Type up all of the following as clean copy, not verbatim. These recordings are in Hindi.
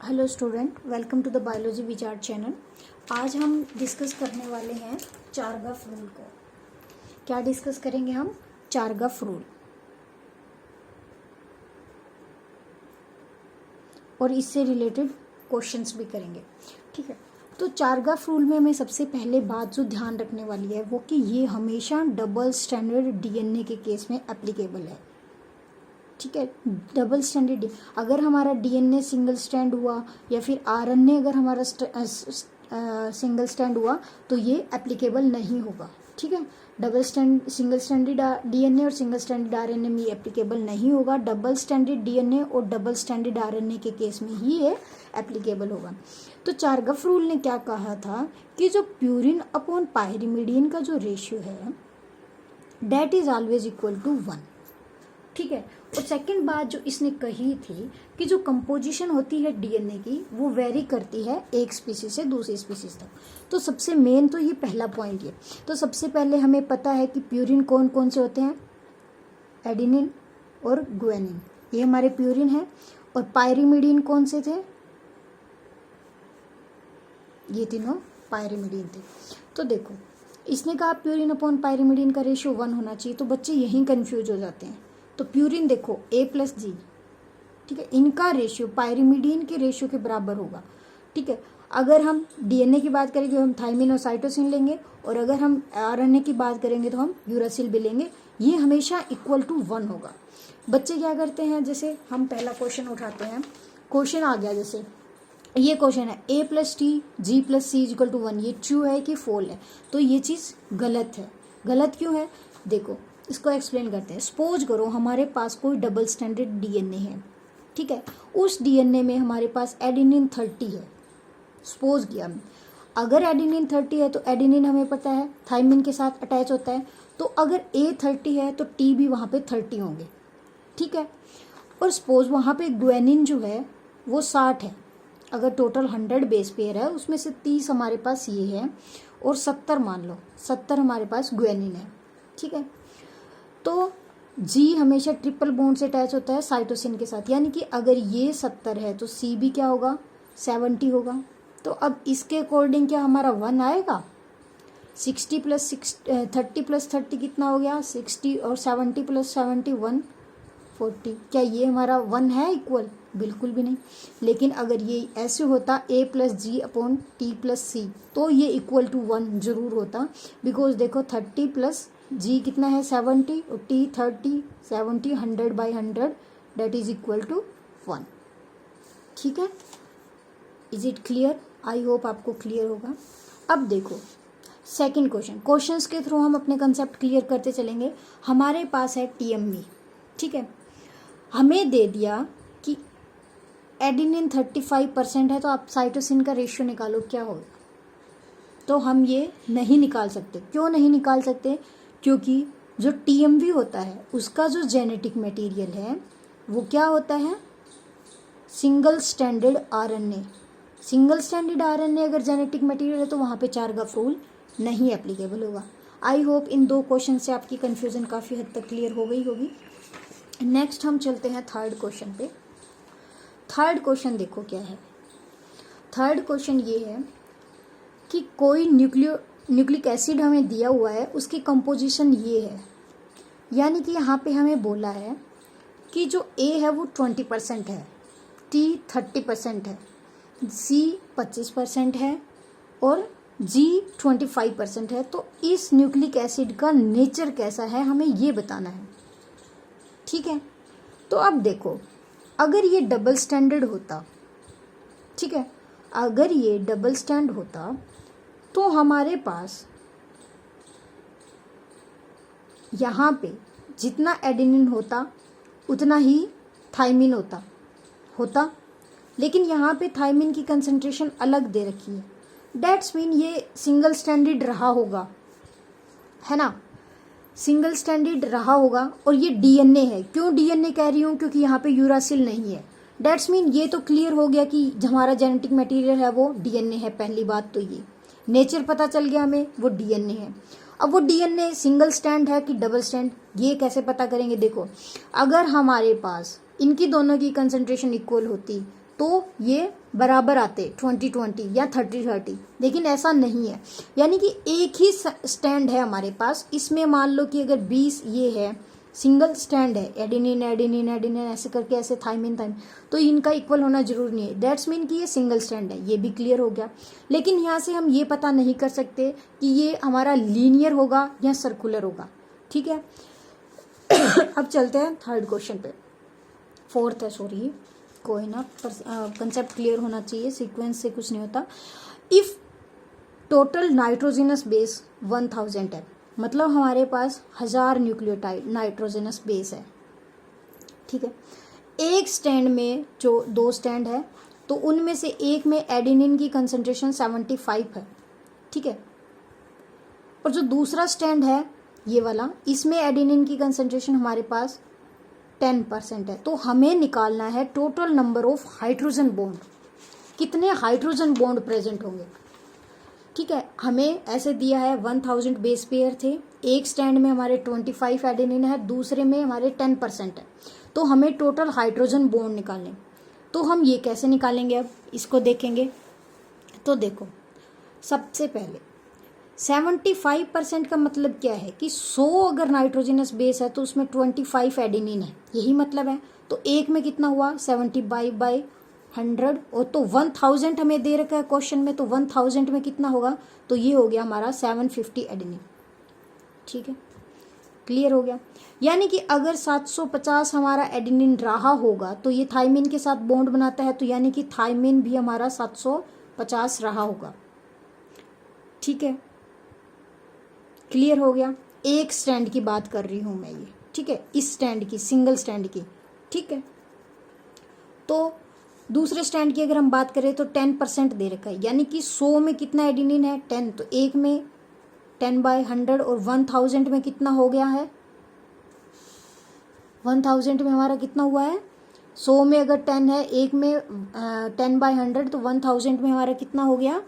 Hello student, welcome to the biology Vichar channel. आज हम डिस्कस करने वाले हैं चारगफ रूल को। क्या डिस्कस करेंगे हम? चारगफ रूल, और इससे रिलेटेड क्वेश्चंस भी करेंगे। ठीक है, तो चारगफ रूल में हमें सबसे पहले बात जो ध्यान रखने वाली है वो कि ये हमेशा डबल स्टैंडर्ड डीएनए के केस में एप्लीकेबल है। ठीक है, डबल स्टैंडर्ड, अगर हमारा डीएनए सिंगल स्टैंड हुआ या फिर आरएनए अगर हमारा सिंगल स्टैंड हुआ तो ये एप्लीकेबल नहीं होगा। ठीक है, सिंगल स्टैंडर्ड डीएनए और सिंगल स्टैंडर्ड आरएनए में एप्लीकेबल नहीं होगा। डबल स्टैंडर्ड डीएनए और डबल स्टैंडर्ड आरएनए के केस में ही ये एप्लीकेबल होगा। तो चारगफ रूल ने क्या कहा था कि जो प्यूरिन अपॉन पायरिमिडिन का जो रेशियो है that is always equal to 1। ठीक है, और सेकंड बात जो इसने कही थी कि जो कंपोजिशन होती है डीएनए की वो वेरी करती है एक स्पीसीज से दूसरी स्पीसीज तक। तो सबसे मेन तो ये पहला पॉइंट ये। तो सबसे पहले हमें पता है कि प्यूरिन कौन कौन से होते हैं, एडेनिन और गुआनिन, ये हमारे प्यूरिन है। और पायरिमिडिन कौन से थे, ये तीनों पायरिमिडिन थे। तो देखो इसने कहा प्यूरिन अपॉन पायरिमिडिन का रेशियो 1 होना चाहिए, तो बच्चे यहीं कंफ्यूज हो जाते हैं। तो प्यूरिन देखो A+G, ठीक है, इनका रेशियो पायरिमिडिन के रेशियो के बराबर होगा। ठीक है, अगर हम डीएनए की बात करेंगे हम थाइमिन और साइटोसिन लेंगे, और अगर हम आरएनए की बात करेंगे तो हम यूरासिल भी लेंगे। ये हमेशा इक्वल टू 1 होगा। बच्चे क्या करते हैं, जैसे हम पहला क्वेश्चन उठाते हैं, क्वेश्चन आ गया, जैसे ये क्वेश्चन है A+T G+C इक्वल टू 1, ये ट्रू है कि फॉल्स है? तो ये चीज़ गलत है। गलत क्यों है, देखो इसको एक्सप्लेन करते हैं। सपोज करो हमारे पास कोई डबल स्टैंडर्ड डीएनए है। ठीक है, उस डीएनए में हमारे पास एडेनिन 30 है, सपोज किया। अगर एडेनिन 30 है तो एडेनिन हमें पता है थाइमिन के साथ अटैच होता है, तो अगर A30 है तो T भी वहाँ पे 30 होंगे। ठीक है, और सपोज वहाँ पे गुआनिन जो है वो 60 है। अगर टोटल 100 बेस पेयर है उसमें से 30 हमारे पास ये है और 70 मान लो 70 हमारे पास गुआनिन है। ठीक है, तो G हमेशा ट्रिपल बॉन्ड से अटैच होता है साइटोसिन के साथ, यानी कि अगर ये 70 है तो C भी क्या होगा, 70 होगा। तो अब इसके अकॉर्डिंग क्या हमारा 1 आएगा। 30 + 30 कितना हो गया, 60, और 70 + 70 140। क्या ये हमारा 1 है इक्वल? बिल्कुल भी नहीं। लेकिन अगर ये ऐसे होता A+G अपॉन T+C तो ये इक्वल टू 1 जरूर होता, बिकॉज देखो 30 + G कितना है 70 और T 30, 70 100/100 that is equal to 1। ठीक है, is it clear? I hope आपको क्लियर होगा। अब देखो सेकंड क्वेश्चंस के थ्रू हम अपने कंसेप्ट क्लियर करते चलेंगे। हमारे पास है TMV। ठीक है, हमें दे दिया कि एडेनिन 35% है, तो आप साइटोसिन का रेशियो निकालो क्या होगा। तो हम ये नहीं निकाल सकते। क्यों नहीं निकाल सकते? क्योंकि जो TMV होता है उसका जो जेनेटिक मटेरियल है वो क्या होता है, single standard RNA. Single standard RNA अगर जेनेटिक मटेरियल है तो वहाँ पे चारगफ रूल नहीं एप्लीकेबल होगा। आई होप इन 2 क्वेश्चन से आपकी कन्फ्यूजन काफ़ी हद तक क्लियर हो गई होगी। नेक्स्ट हम चलते हैं थर्ड क्वेश्चन पे। थर्ड क्वेश्चन देखो क्या है। थर्ड क्वेश्चन ये है कि कोई न्यूक्लिक एसिड हमें दिया हुआ है, उसकी कंपोजिशन ये है, यानी कि यहाँ पे हमें बोला है कि जो A है वो 20% है, T 30% है, C 25% है और G 25% है। तो इस न्यूक्लिक एसिड का नेचर कैसा है हमें ये बताना है। ठीक है, तो अब देखो अगर ये डबल स्टैंडर्ड होता, ठीक है, अगर ये डबल स्टैंड होता तो हमारे पास यहाँ पे जितना एडेनिन होता उतना ही थाइमिन होता। लेकिन यहाँ पे थाइमिन की कंसंट्रेशन अलग दे रखी है, डेट्स मीन ये सिंगल स्टैंडर्ड रहा होगा, है ना, सिंगल स्टैंडर्ड रहा होगा। और ये डीएनए है। क्यों डीएनए कह रही हूँ? क्योंकि यहाँ पे यूरासिल नहीं है। डेट्स मीन ये तो क्लियर हो गया कि हमारा जेनेटिक मटेरियल है वो डीएनए है। पहली बात तो ये नेचर पता चल गया हमें, वो डीएनए है। अब वो डीएनए सिंगल स्टैंड है कि डबल स्टैंड, ये कैसे पता करेंगे? देखो अगर हमारे पास इनकी दोनों की कंसंट्रेशन इक्वल होती तो ये बराबर आते 20-20 या 30-30, लेकिन ऐसा नहीं है। यानी कि एक ही स्टैंड है हमारे पास, इसमें मान लो कि अगर 20 ये है, सिंगल स्टैंड है, एडेनिन एडेनिन एडेनिन ऐसे करके ऐसे थाइमिन थाइमिन, तो इनका इक्वल होना जरूरी नहीं है। दैट्स मीन कि ये सिंगल स्टैंड है, ये भी क्लियर हो गया। लेकिन यहाँ से हम ये पता नहीं कर सकते कि ये हमारा लीनियर होगा या सर्कुलर होगा, ठीक है। अब चलते हैं थर्ड क्वेश्चन पे, फोर्थ है, सॉरी, कोई ना, कंसेप्ट क्लियर होना चाहिए, सीक्वेंस से कुछ नहीं होता। इफ टोटल नाइट्रोजनस बेस 1000 है, मतलब हमारे पास 1000 न्यूक्लियोटाइड नाइट्रोजनस बेस है, ठीक है। एक स्टैंड में जो 2 स्टैंड है, तो उनमें से एक में एडेनिन की कंसंट्रेशन 75 है, ठीक है। और जो दूसरा स्टैंड है ये वाला, इसमें एडेनिन की कंसंट्रेशन हमारे पास 10% है। तो हमें निकालना है total number of hydrogen bond, कितने हाइड्रोजन बॉन्ड प्रेजेंट होंगे, ठीक है। हमें ऐसे दिया है 1000 बेस पेयर थे, एक स्टैंड में हमारे 25 एडेनिन है, दूसरे में हमारे 10% है, तो हमें टोटल हाइड्रोजन बॉन्ड निकालने। तो हम ये कैसे निकालेंगे, अब इसको देखेंगे। तो देखो, सबसे पहले 75% का मतलब क्या है कि 100 अगर नाइट्रोजनस बेस है तो उसमें 25 एडेनिन है, यही मतलब है। तो एक में कितना हुआ, 75/100, और तो 1000 हमें दे रखा है क्वेश्चन में, तो 1000 में कितना होगा, तो ये हो गया हमारा 750 एडेनिन, ठीक है, क्लियर हो गया। यानी कि अगर 750 हमारा एडेनिन रहा होगा तो ये थाइमिन के साथ बॉन्ड बनाता है, तो यानी कि थाइमिन भी हमारा 750 रहा होगा, ठीक है, क्लियर हो गया। एक स्टैंड की बात कर रही हूं मैं ये, ठीक है, इस स्टैंड की, सिंगल स्टैंड की, ठीक है। तो दूसरे स्टैंड की अगर हम बात करें तो 10% दे रखा है, यानी कि 100 में कितना एडेनिन है, 10, तो एक में 10/100, और 1000 में कितना हो गया है, 1000 में हमारा कितना हुआ है, 100 में अगर 10 है, एक में 10/100, तो 1000 में हमारा कितना हो गया,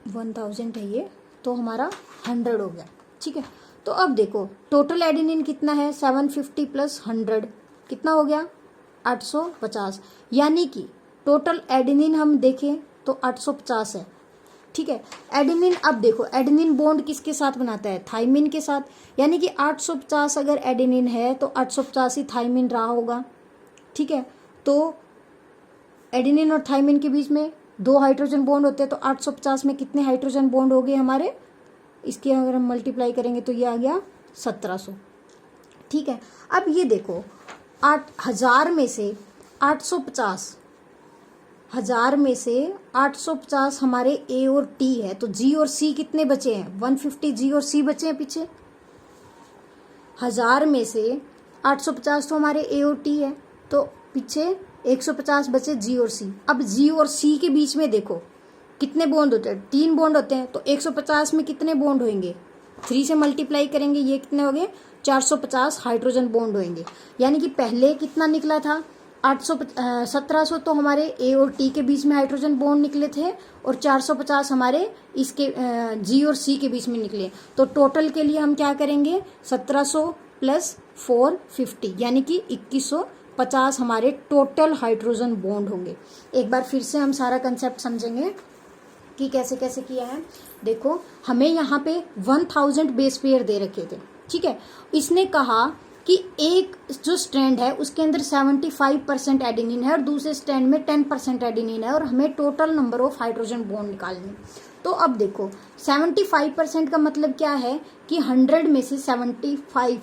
1000 है ये, तो हमारा 100 हो गया, ठीक है। तो अब देखो टोटल एडेनिन कितना है, 750 + 100 कितना हो गया, 850। यानी कि टोटल एडेनिन हम देखें तो 850 है, ठीक है। एडेनिन, अब देखो एडेनिन बॉन्ड किसके साथ बनाता है, थाइमिन के साथ, यानी कि 850 अगर एडेनिन है तो 850 ही थाइमिन रहा होगा, ठीक है। तो एडेनिन और थाइमिन के बीच में 2 हाइड्रोजन बॉन्ड होते हैं, तो 850 में कितने हाइड्रोजन बॉन्ड हो गए हमारे, इसके अगर हम मल्टीप्लाई करेंगे तो ये आ गया 1700, ठीक है। अब ये देखो 8000 में से 850, 1000 में से 850 हमारे ए और टी है, तो जी और सी कितने बचे हैं, 150 जी और सी बचे हैं पीछे। 1000 में से 850 तो हमारे ए और टी है, तो पीछे 150 बचे जी और सी। अब जी और सी के बीच में देखो कितने बॉन्ड होते हैं, 3 बॉन्ड होते हैं, तो 150 में कितने बॉन्ड होंगे, 3 से मल्टीप्लाई करेंगे, ये कितने हो गए, 450 हाइड्रोजन बॉन्ड होंगे। यानी कि पहले कितना निकला था, 1700 तो हमारे ए और टी के बीच में हाइड्रोजन बॉन्ड निकले थे, और 450 हमारे इसके जी और सी के बीच में निकले। तो टोटल के लिए हम क्या करेंगे, 1700 + 450, यानी कि 2150 हमारे टोटल हाइड्रोजन बॉन्ड होंगे। एक बार फिर से हम सारा कंसेप्ट समझेंगे कि कैसे कैसे किया है। देखो हमें यहाँ पे 1000 बेस पेयर दे रखे थे, ठीक है। इसने कहा कि एक जो स्ट्रैंड है उसके अंदर 75% एडेनिन है और दूसरे स्ट्रैंड में 10% एडेनिन है, और हमें total number of hydrogen bond निकालने। तो अब देखो 75% का मतलब क्या है कि 100 में से 75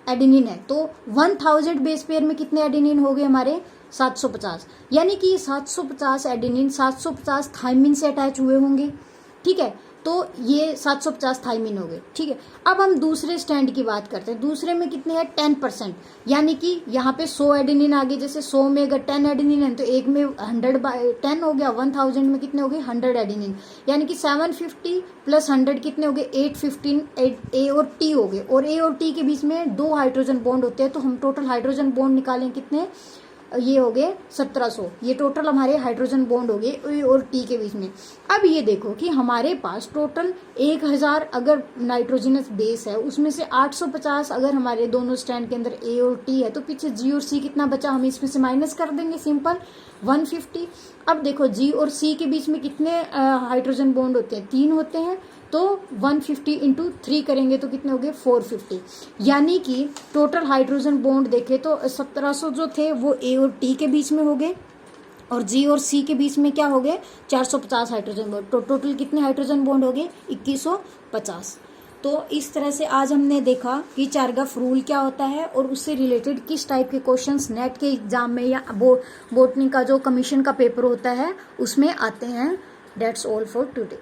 एडेनिन है, तो 1000 बेस पेयर में कितने एडेनिन हो गए हमारे, 750। यानी कि 750 एडेनिन 750 थाइमिन से अटैच हुए होंगे, ठीक है। तो ये 750 थाइमिन हो गए, ठीक है। अब हम दूसरे स्टैंड की बात करते हैं, दूसरे में कितने हैं, 10%, यानी कि यहाँ पे 100 एडेनिन आ गए। जैसे 100 में अगर 10 एडेनिन है तो एक में 100/10 हो गया, 1000 में कितने हो गए, 100 एडेनिन। यानी कि 750 + 100 कितने हो गए, 815 ए और टी हो गए, और ए और टी के बीच में 2 हाइड्रोजन बॉन्ड होते हैं। तो हम टोटल हाइड्रोजन बॉन्ड निकालें कितने, ये हो गए 1700, ये टोटल हमारे हाइड्रोजन बॉन्ड हो गए ए और टी के बीच में। अब ये देखो कि हमारे पास टोटल 1000 अगर नाइट्रोजनस बेस है, उसमें से 850 अगर हमारे दोनों स्टैंड के अंदर ए और टी है, तो पीछे जी और सी कितना बचा, हम इसमें से माइनस कर देंगे, सिंपल 150। अब देखो जी और सी के बीच में कितने हाइड्रोजन बॉन्ड होते हैं, 3 होते हैं, तो 150 इंटू 3 करेंगे तो कितने हो गए 450। यानी कि टोटल हाइड्रोजन बॉन्ड देखे तो 1700 जो थे वो ए और टी के बीच में हो गए, और जी और सी के बीच में क्या हो गए 450 हाइड्रोजन बॉन्ड। तो टोटल कितने हाइड्रोजन बॉन्ड हो गए 2150। तो इस तरह से आज हमने देखा कि चारगाफ रूल क्या होता है और उससे रिलेटेड किस टाइप के क्वेश्चंस नेट के एग्जाम में या बोटनी का जो कमीशन का पेपर होता है उसमें आते हैं। That's all for today.